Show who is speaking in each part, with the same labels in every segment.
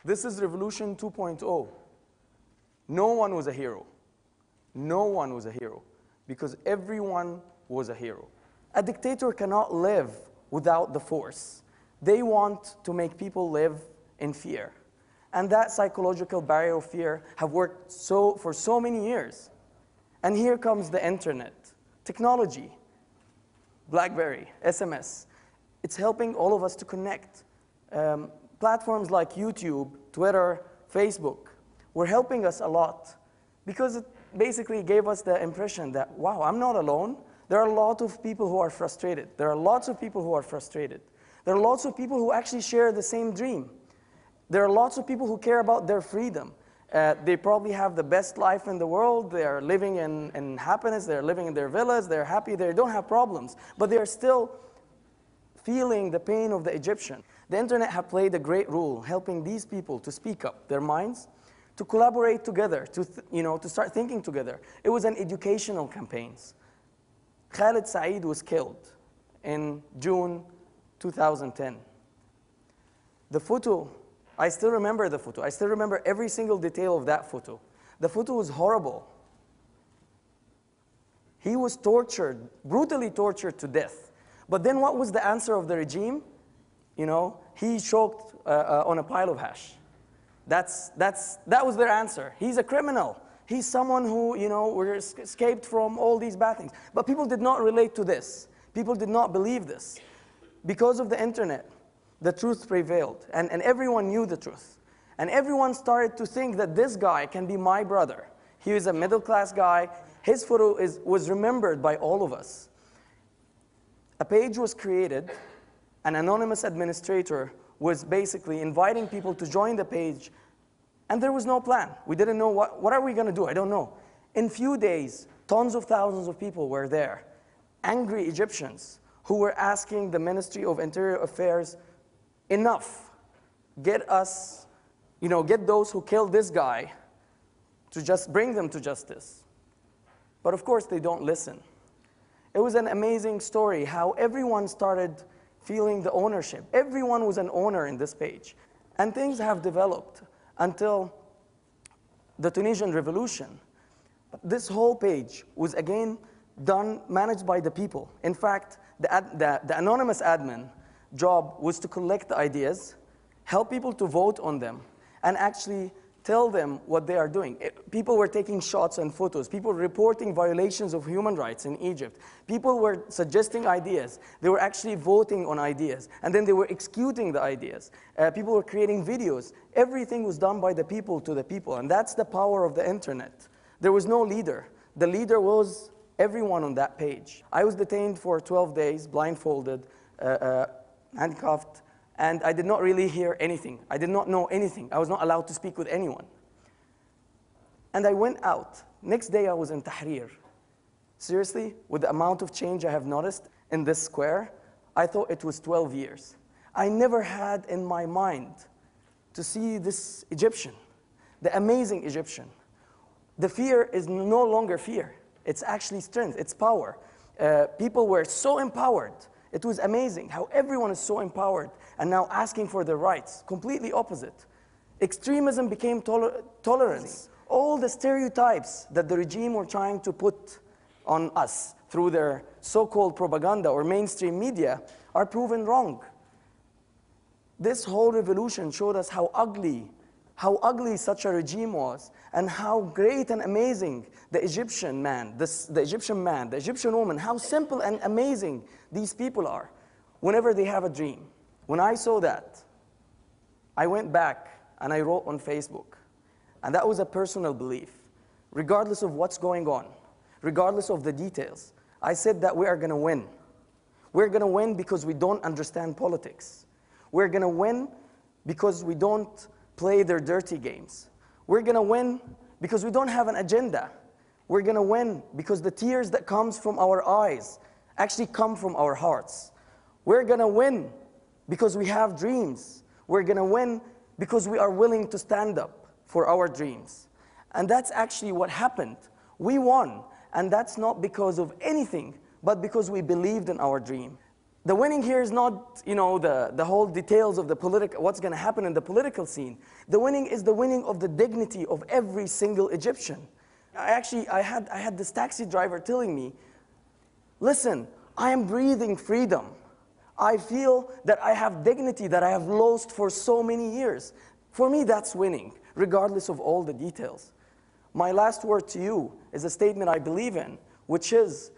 Speaker 1: This is Revolution 2.0. No one was a hero. No one was a hero, because everyone was a hero. A dictator cannot live without the force. They want to make people live in fear. And that psychological barrier of fear have worked for so many years. And here comes the internet, technology, BlackBerry, SMS. It's helping all of us to connect. Platforms like YouTube, Twitter, Facebook were helping us a lot, because it basically gave us the impression that, wow, I'm not alone. There are a lot of people who are frustrated. There are lots of people who are frustrated. There are lots of people who actually share the same dream. There are lots of people who care about their freedom. They probably have the best life in the world. They are living in happiness. They're living in their villas. They're happy. They don't have problems. But they are still feeling the pain of the Egyptian. The internet have played a great role helping these people to speak up their minds, to collaborate together, to start thinking together. It was an educational campaign. Khalid Saeed was killed in June 2010. The photo, I still remember the photo. I still remember every single detail of that photo. The photo was horrible. He was tortured, brutally tortured to death. But then what was the answer of the regime? He choked on a pile of hash. That was their answer. He's a criminal. He's someone who, escaped from all these bad things. But people did not relate to this. People did not believe this. Because of the internet, the truth prevailed, and everyone knew the truth. And everyone started to think that this guy can be my brother. He was a middle-class guy. His photo was remembered by all of us. A page was created. An anonymous administrator was basically inviting people to join the page, and there was no plan. We didn't know what are we going to do. I don't know. In few days, tons of thousands of people were there, angry Egyptians who were asking the Ministry of Interior Affairs, enough, get us, get those who killed this guy, to just bring them to justice. But of course, they don't listen. It was an amazing story how everyone started feeling the ownership. Everyone was an owner in this page. And things have developed until the Tunisian Revolution. This whole page was again managed by the people. In fact, the anonymous admin job was to collect the ideas, help people to vote on them, and actually tell them what they are doing. People were taking shots and photos. People were reporting violations of human rights in Egypt. People were suggesting ideas. They were actually voting on ideas. And then they were executing the ideas. People were creating videos. Everything was done by the people to the people. And that's the power of the internet. There was no leader. The leader was everyone on that page. I was detained for 12 days, blindfolded, handcuffed, and I did not really hear anything. I did not know anything. I was not allowed to speak with anyone. And I went out. Next day, I was in Tahrir. Seriously, with the amount of change I have noticed in this square, I thought it was 12 years. I never had in my mind to see this Egyptian, the amazing Egyptian. The fear is no longer fear. It's actually strength. It's power. People were so empowered. It was amazing how everyone is so empowered and now asking for their rights. Completely opposite. Extremism became tolerance. All the stereotypes that the regime were trying to put on us through their so-called propaganda or mainstream media are proven wrong. This whole revolution showed us how ugly such a regime was, and how great and amazing the Egyptian man, the Egyptian woman, how simple and amazing these people are whenever they have a dream. When I saw that, I went back and I wrote on Facebook. And that was a personal belief. Regardless of what's going on, regardless of the details, I said that we are going to win. We're going to win because we don't understand politics. We're going to win because we don't play their dirty games. We're going to win because we don't have an agenda. We're going to win because the tears that comes from our eyes actually come from our hearts. We're going to win because we have dreams. We're going to win because we are willing to stand up for our dreams. And that's actually what happened. We won, and that's not because of anything, but because we believed in our dream. The winning here is not, the whole details of what's going to happen in the political scene. The winning is the winning of the dignity of every single Egyptian. I had this taxi driver telling me, listen, I am breathing freedom. I feel that I have dignity that I have lost for so many years. For me, that's winning, regardless of all the details. My last word to you is a statement I believe in, which is,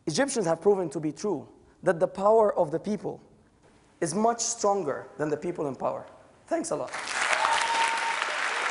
Speaker 1: Egyptians have proven to be true, that the power of the people is much stronger than the people in power. Thanks a lot.